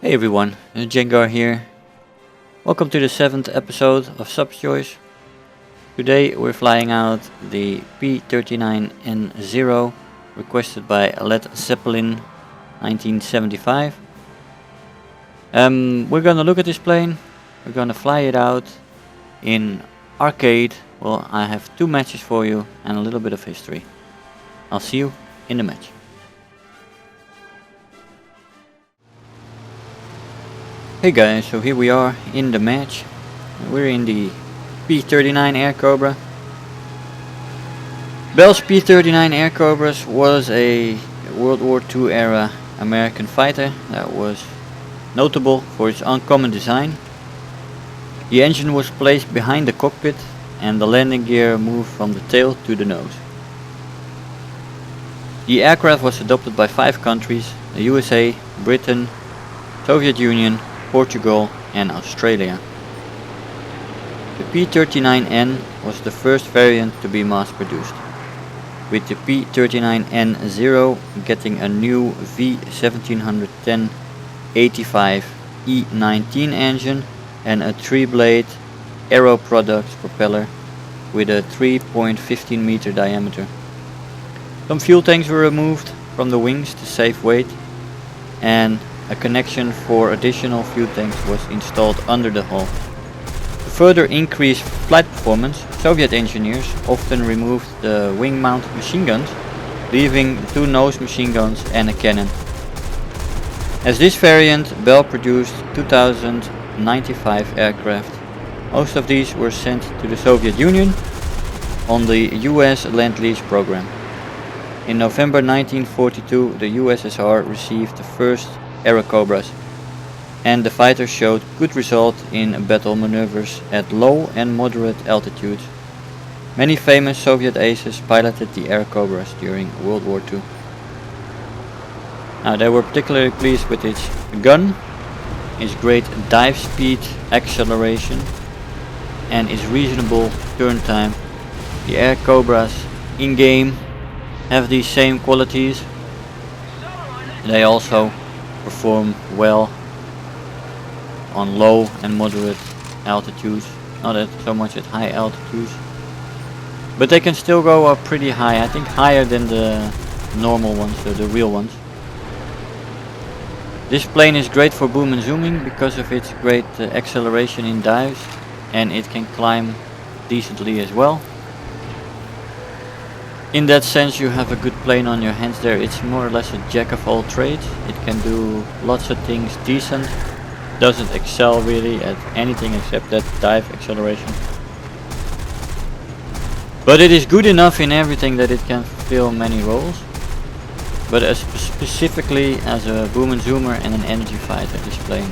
Hey everyone, Jengar here. Welcome to the 7th episode of Subchoice. Today we're flying out the P-39N-0 requested by Led Zeppelin 1975. We're gonna look at this plane, we're gonna fly it out in arcade. Well, I have 2 matches for you and a little bit of history. I'll see you in the match. Hey guys, so here we are in the match. We're in the P-39 Air Cobra. Bell's P-39 Air Cobras was a World War II era American fighter that was notable for its uncommon design. The engine was placed behind the cockpit and the landing gear moved from the tail to the nose. The aircraft was adopted by 5 countries: the USA, Britain, Soviet Union, Portugal and Australia. The P-39N was the first variant to be mass produced, with the P-39N-0 getting a new V1710 85 E19 engine and a 3-blade Aero Products propeller with a 3.15 meter diameter. Some fuel tanks were removed from the wings to save weight, and a connection for additional fuel tanks was installed under the hull. To further increase flight performance, Soviet engineers often removed the wing-mounted machine guns, leaving 2 nose machine guns and a cannon. As this variant, Bell produced 2095 aircraft. Most of these were sent to the Soviet Union on the US Lend-Lease program. In November 1942, the USSR received the first Aerocobras, and the fighters showed good result in battle maneuvers at low and moderate altitudes. Many famous Soviet aces piloted the Aerocobras during World War II. Now, they were particularly pleased with its gun, its great dive speed, acceleration, and its reasonable turn time. The Aerocobras in-game have these same qualities. They also perform well on low and moderate altitudes, not so much at high altitudes, but they can still go up pretty high. I think higher than the normal ones, the real ones. This plane is great for boom and zooming because of its great acceleration in dives, and it can climb decently as well. In that sense, you have a good plane on your hands there. It's more or less a jack of all trades. It can do lots of things decent. Doesn't excel really at anything except that dive acceleration. But it is good enough in everything that it can fulfill many roles. But specifically as a boom and zoomer and an energy fighter, this plane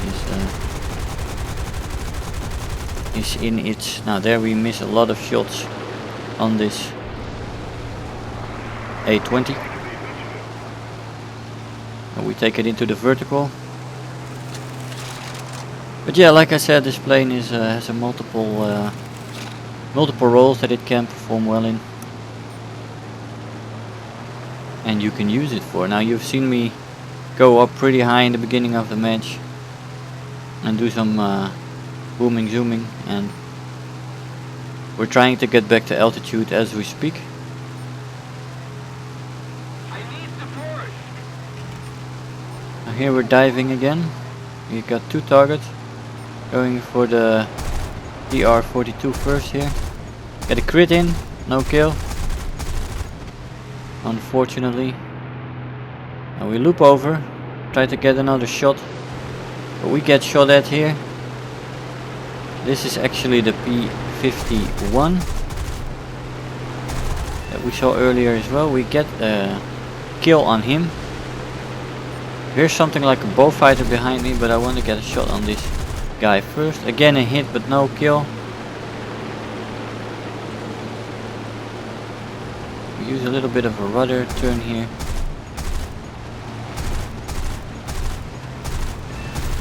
is in its... Now there we miss a lot of shots on this A20. And we take it into the vertical. But yeah, like I said, this plane has a multiple roles that it can perform well in, and you can use it for. Now, you've seen me go up pretty high in the beginning of the match and do some booming zooming, and we're trying to get back to altitude as we speak. Now here we're diving again. We got 2 targets. Going for the DR-42 first here. Get a crit in, no kill, unfortunately. And we loop over, try to get another shot, but we get shot at here. This is actually the P-51 that we saw earlier as well. We get a kill on him. Here's something like a bow fighter behind me, but I want to get a shot on this guy first. Again a hit but no kill. We use a little bit of a rudder turn here,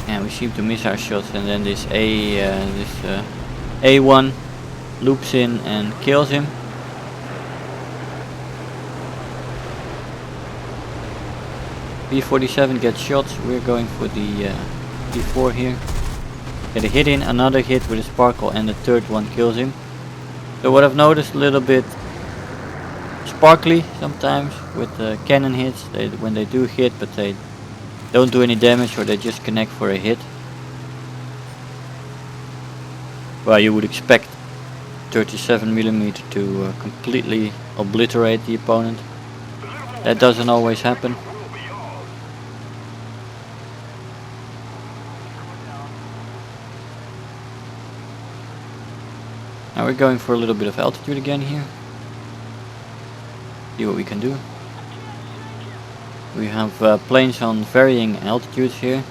and we seem to miss our shots, and then this A1 loops in and kills him. P-47 gets shot. We're going for the P4 here. Get a hit in, another hit with a sparkle, and the third one kills him. So what I've noticed, a little bit sparkly sometimes with cannon hits. When they do hit, but they don't do any damage, or they just connect for a hit. Well, you would expect 37mm to completely obliterate the opponent. That doesn't always happen. Now we're going for a little bit of altitude again here. See what we can do. We have planes on varying altitudes here.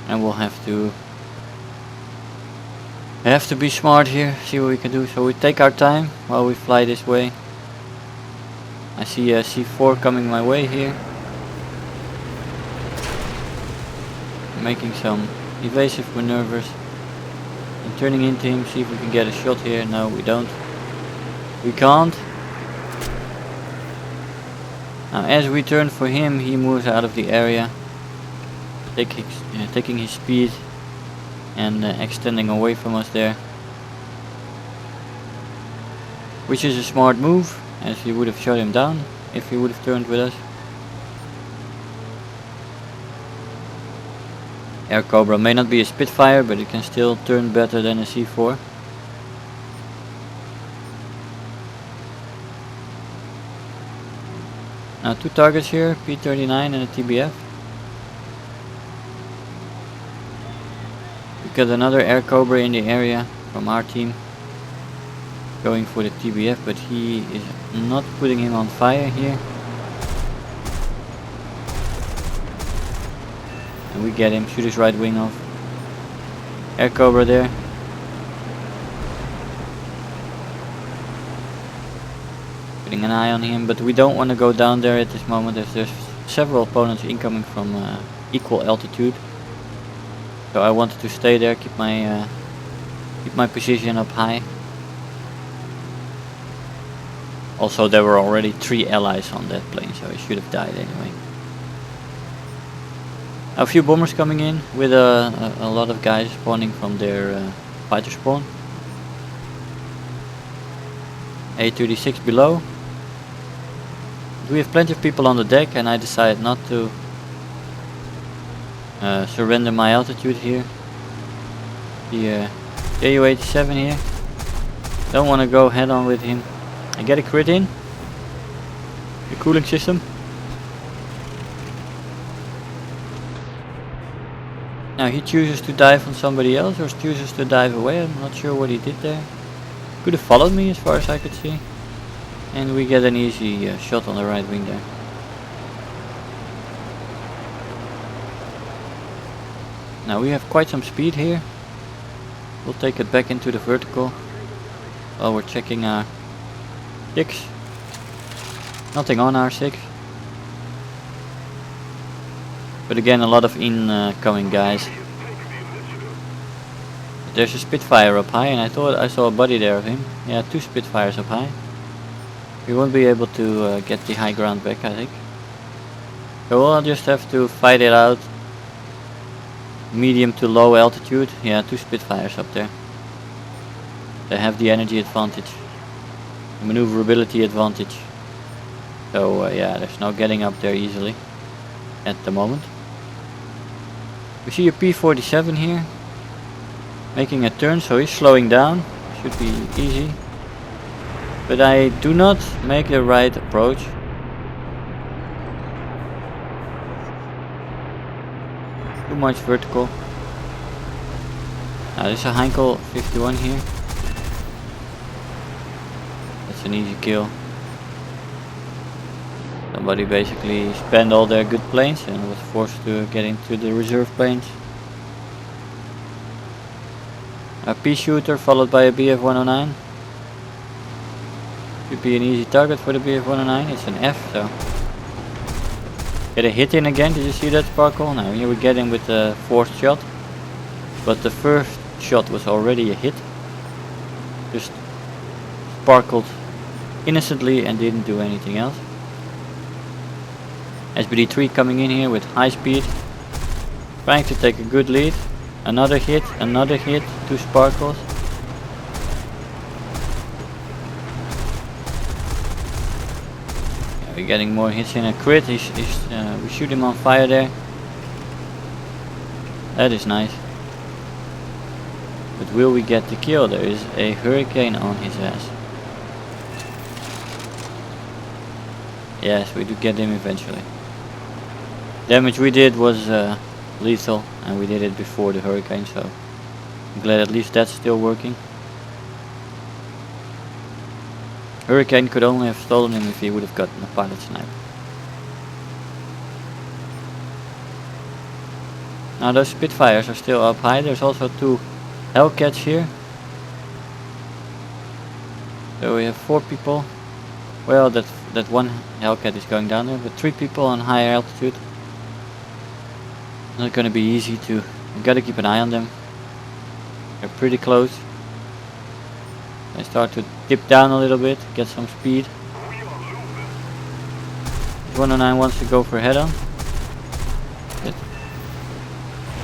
And we'll have to be smart here, see what we can do. So we take our time while we fly this way. I see a C4 coming my way here. Making some evasive maneuvers. I'm turning into him, see if we can get a shot here. No, we don't. We can't. Now as we turn for him, he moves out of the area. Taking his speed and extending away from us there, which is a smart move, as he would have shot him down if he would have turned with us. Air Cobra may not be a Spitfire, but it can still turn better than a C4. Now 2 targets here, P-39 and a TBF. Got another Air Cobra in the area from our team, going for the TBF, but he is not putting him on fire here. And we get him, shoot his right wing off. Air Cobra there. Putting an eye on him, but we don't want to go down there at this moment, as there's several opponents incoming from equal altitude. So I wanted to stay there, keep my position up high. Also, there were already 3 allies on that plane, so he should have died anyway. A few bombers coming in with a lot of guys spawning from their fighter spawn. A36 below. We have plenty of people on the deck, and I decided not to surrender my altitude here. The Ju-87 here. Don't want to go head on with him. I get a crit in. The cooling system. Now he chooses to dive on somebody else, or chooses to dive away. I'm not sure what he did there. Could have followed me as far as I could see. And we get an easy shot on the right wing there. Now we have quite some speed here. We'll take it back into the vertical while we're checking our 6. Nothing on our 6. But again, a lot of incoming guys. There's a Spitfire up high, and I thought I saw a body there of him. Yeah, 2 Spitfires up high. We won't be able to get the high ground back, I think. So we'll just have to fight it out. Medium to low altitude. Yeah, 2 Spitfires up there. They have the energy advantage, the maneuverability advantage. So yeah, there's no getting up there easily at the moment. We see a P-47 here making a turn, so he's slowing down. Should be easy. But I do not make the right approach. Too much vertical. Now there's a Heinkel 51 here. That's an easy kill. Somebody basically spent all their good planes and was forced to get into the reserve planes. A P-shooter followed by a BF-109. Should be an easy target for the BF-109. It's an F, so. Get a hit in again. Did you see that sparkle? Now here we get him with the 4th shot. But the first shot was already a hit. Just sparkled innocently and didn't do anything else. SBD3 coming in here with high speed, trying to take a good lead. Another hit, 2 sparkles. Yeah, we're getting more hits in a crit. We shoot him on fire there. That is nice. But will we get the kill? There is a hurricane on his ass. Yes, we do get him eventually. Damage we did was lethal, and we did it before the hurricane, so I'm glad at least that's still working. Hurricane could only have stolen him if he would have gotten a pilot snipe. Now those Spitfires are still up high. There's also 2 Hellcats here. So we have 4 people. Well, that one Hellcat is going down there, but 3 people on higher altitude. Not gonna be easy to. You gotta keep an eye on them. They're pretty close. They start to dip down a little bit, get some speed. 109 wants to go for head-on. It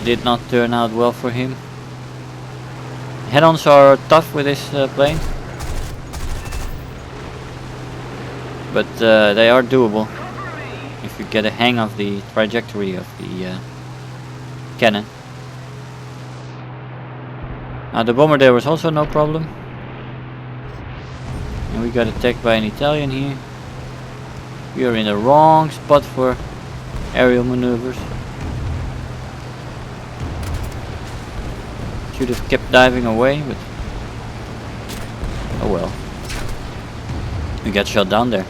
did not turn out well for him. Head-ons are tough with this plane, but they are doable if you get a hang of the trajectory of the cannon. Now the bomber there was also no problem. And we got attacked by an Italian here. We are in the wrong spot for aerial maneuvers. Should have kept diving away, but oh well. We got shot down there.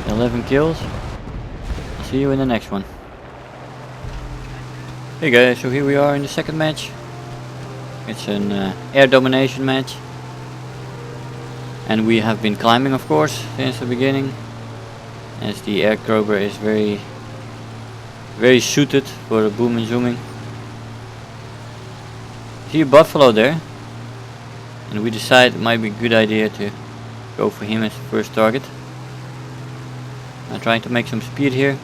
11 kills. I'll see you in the next one. Hey guys, so here we are in the second match. It's an air domination match. And we have been climbing, of course, since the beginning. As the air Cobra is very suited for the boom and zooming. See a buffalo there. And we decided it might be a good idea to go for him as the first target. I'm trying to make some speed here.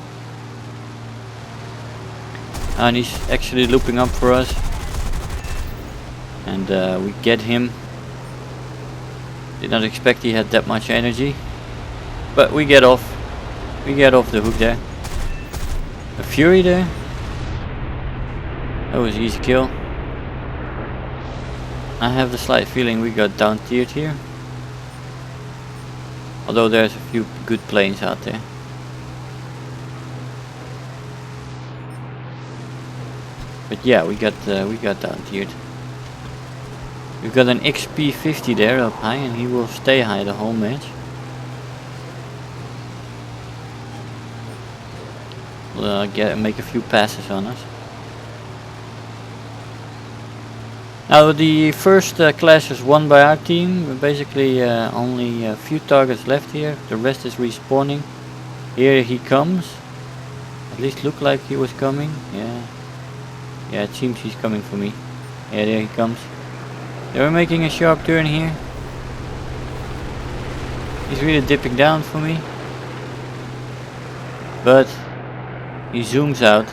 And he's actually looping up for us. And we get him. Did not expect he had that much energy. But we get off. We get off the hook there. A Fury there. That was an easy kill. I have the slight feeling we got down tiered here. Although there's a few good planes out there. But yeah, we got down tiered. We've got an XP50 there up high, and he will stay high the whole match. We'll make a few passes on us. Now the first clash is won by our team. Basically only a few targets left here. The rest is respawning. Here he comes. At least looked like he was coming. Yeah, it seems he's coming for me. Yeah, there he comes. They were making a sharp turn here. He's really dipping down for me. But he zooms out.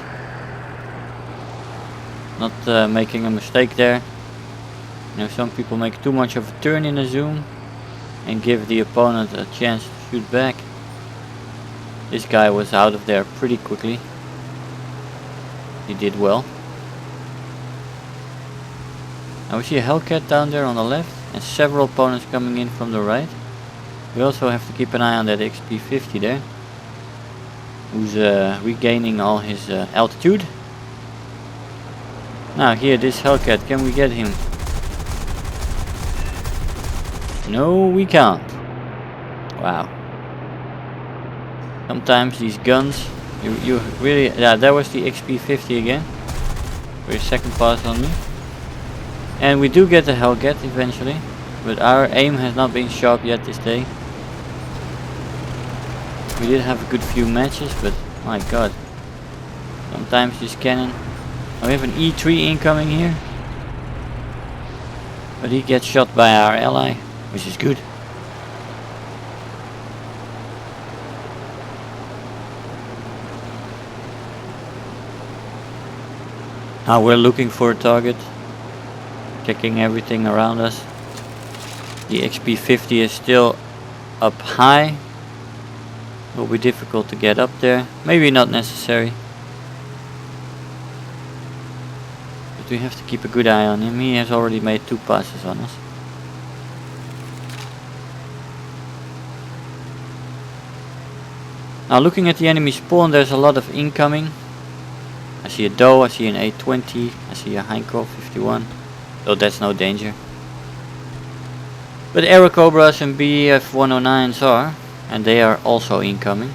Not making a mistake there. You know, some people make too much of a turn in a zoom and give the opponent a chance to shoot back. This guy was out of there pretty quickly. He did well. Now we see a Hellcat down there on the left and several opponents coming in from the right. We also have to keep an eye on that XP50 there, who's regaining all his altitude. Now here, this Hellcat, can we get him? No, we can't. Wow. Sometimes these guns, you really, yeah, that was the XP50 again. For a second pass on me. And we do get the Hellcat eventually, but our aim has not been sharp yet this day. We did have a good few matches, but my god. Sometimes this cannon. Now we have an E3 incoming here. But he gets shot by our ally, which is good. Now we're looking for a target, checking everything around us. The XP50 is still up high. Will be difficult to get up there. Maybe not necessary. But we have to keep a good eye on him. He has already made 2 passes on us. Now looking at the enemy spawn, there's a lot of incoming. I see a doe, I see an A20, I see a Heinkel 51. So that's no danger. But Aero Cobras and BF-109s are, and they are also incoming.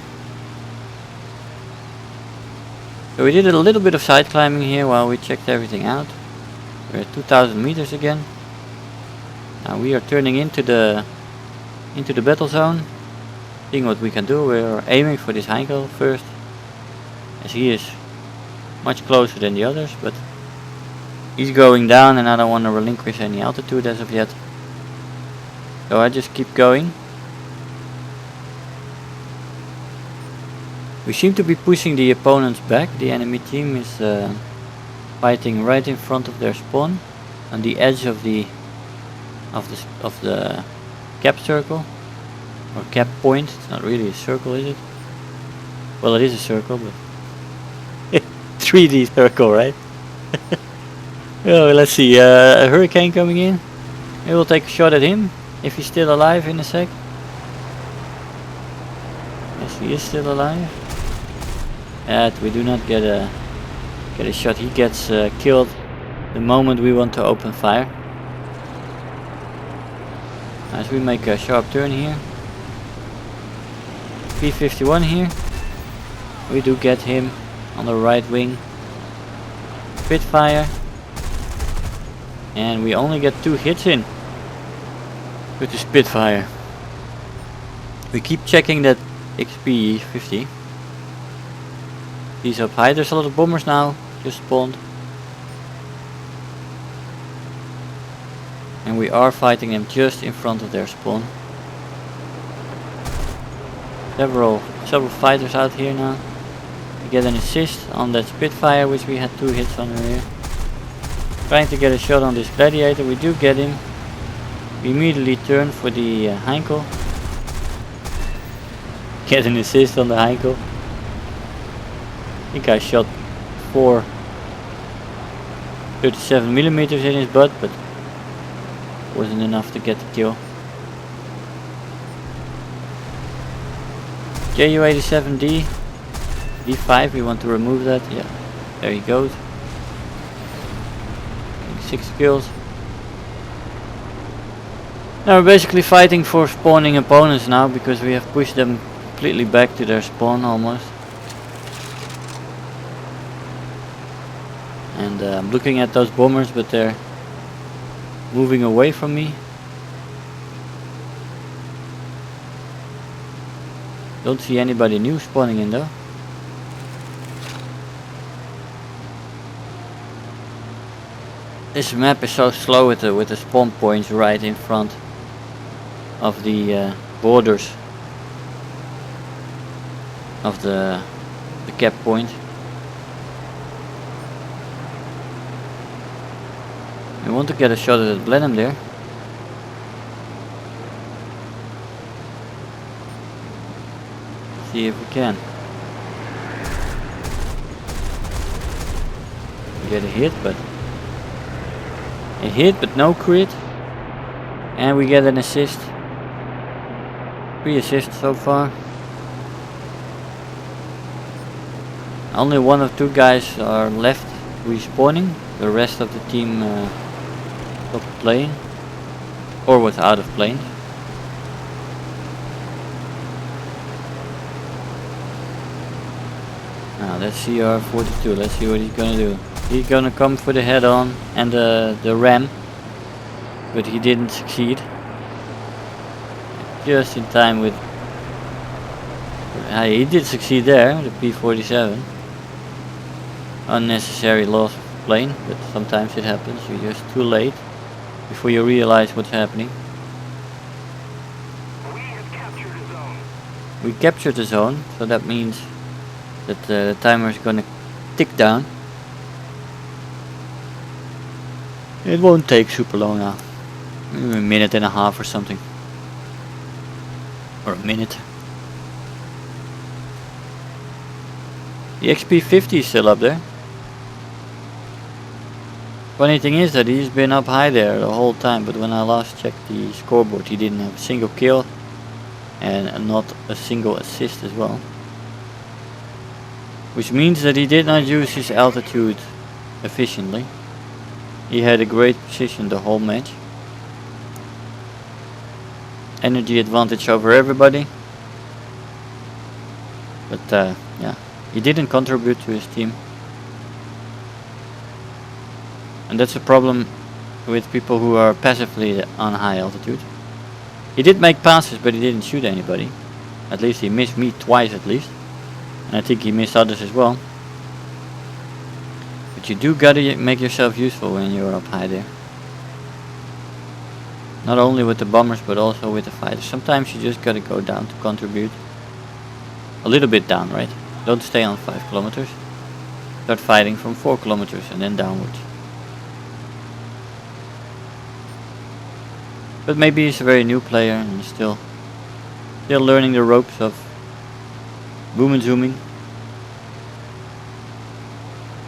So we did a little bit of side climbing here while we checked everything out. We're at 2000 meters again. Now we are turning into the battle zone. Seeing what we can do. We're aiming for this Heinkel first, as he is much closer than the others, but he's going down and I don't want to relinquish any altitude as of yet. So I just keep going. We seem to be pushing the opponents back. The enemy team is fighting right in front of their spawn, on the edge of the cap circle. Or cap point. It's not really a circle, is it? Well, it is a circle, but 3D circle, right? Well, let's see. A hurricane coming in. Maybe we'll take a shot at him if he's still alive in a sec. Yes, he is still alive. And we do not get a shot. He gets killed the moment we want to open fire. As we make a sharp turn here. P-51 here. We do get him on the right wing. Spitfire. And we only get 2 hits in with the Spitfire. We keep checking that XP50. He's up high. There's a lot of bombers now. Just spawned. And we are fighting them just in front of their spawn. Several fighters out here now. We get an assist on that Spitfire, which we had 2 hits on earlier. Trying to get a shot on this Gladiator. We do get him. We immediately turn for the Heinkel. Get an assist on the Heinkel. I think I shot 4 37mm in his butt, but wasn't enough to get the kill. Ju-87D D5, we want to remove that. Yeah, there he goes. 6 kills. Now we're basically fighting for spawning opponents now, because we have pushed them completely back to their spawn almost. And I'm looking at those bombers, but they're moving away from me. Don't see anybody new spawning in though. This map is so slow with the spawn points right in front of the borders of the cap point. We want to get a shot at the Blenheim there. See if we can. Get a hit, but no crit. And we get an assist. 3 assists so far. Only 1 or 2 guys are left respawning. The rest of the team stopped playing, or was out of playing. Now that's CR42. Let's see what he's gonna do. He's gonna come for the head-on and the ram, but he didn't succeed. Just in time with. He did succeed there, the P-47. Unnecessary loss of plane, but sometimes it happens. You're just too late before you realize what's happening. We have captured a zone. We captured the zone, so that means that the timer is gonna tick down. It won't take super long now. Maybe a minute and a half or something. Or a minute. The XP50 is still up there. Funny thing is that he's been up high there the whole time, but when I last checked the scoreboard he didn't have a single kill and not a single assist as well. Which means that he did not use his altitude efficiently. He had a great position the whole match. Energy advantage over everybody. But yeah, he didn't contribute to his team. And that's a problem with people who are passively on high altitude. He did make passes, but he didn't shoot anybody. At least he missed me twice at least. And I think he missed others as well. But you do gotta make yourself useful when you're up high there. Not only with the bombers, but also with the fighters. Sometimes you just gotta go down to contribute. A little bit down, right? Don't stay on 5 kilometers. Start fighting from 4 kilometers and then downwards. But maybe he's a very new player and still learning the ropes of boom and zooming.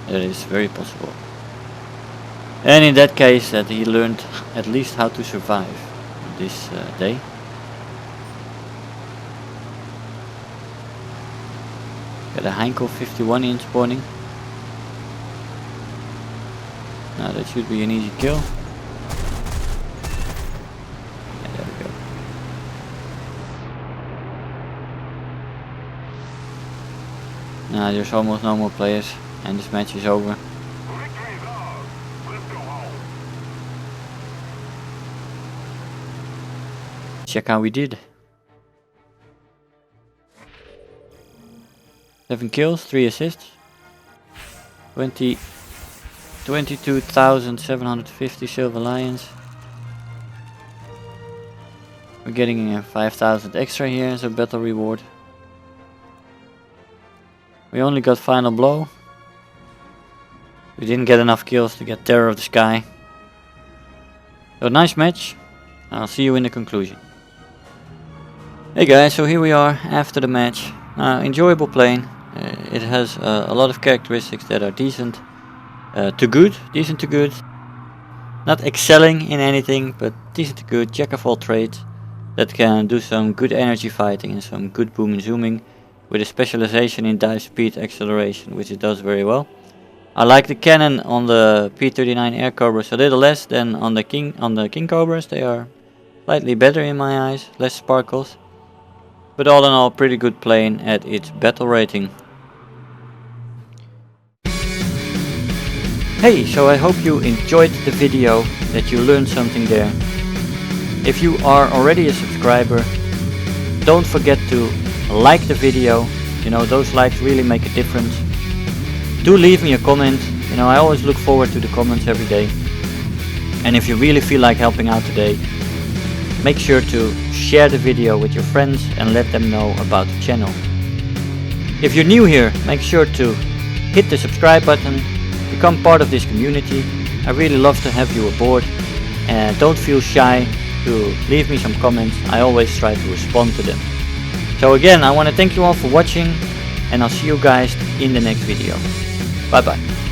That is very possible. And in that case, that he learned at least how to survive this day. Got a Heinkel 51 in spawning. Now that should be an easy kill. Now there's almost no more players and this match is over. Victory's ours. Let's go home. Check how we did. 7 kills, 3 assists. 22,750 silver lions. We're getting 5,000 extra here as a battle reward. We only got final blow. We didn't get enough kills to get Terror of the Sky. So nice match. I'll see you in the conclusion. Hey guys, so here we are after the match. Enjoyable playing. It has a lot of characteristics that are decent to good. Decent to good. Not excelling in anything, but decent to good. Jack of all trades. That can do some good energy fighting and some good boom and zooming. With a specialization in dive speed acceleration, which it does very well. I like the cannon on the P-39 Air Cobras a little less than on the King Cobras. They are slightly better in my eyes, less sparkles. But all in all, pretty good plane at its battle rating. Hey, so I hope you enjoyed the video, that you learned something there. If you are already a subscriber, don't forget to like the video. You know, those likes really make a difference. Do leave me a comment. You know, I always look forward to the comments every day. And if you really feel like helping out today, make sure to share the video with your friends and let them know about the channel. If you're new here, make sure to hit the subscribe button, become part of this community. I really love to have you aboard, and don't feel shy to leave me some comments. I always try to respond to them. So again, I want to thank you all for watching, and I'll see you guys in the next video. Bye bye.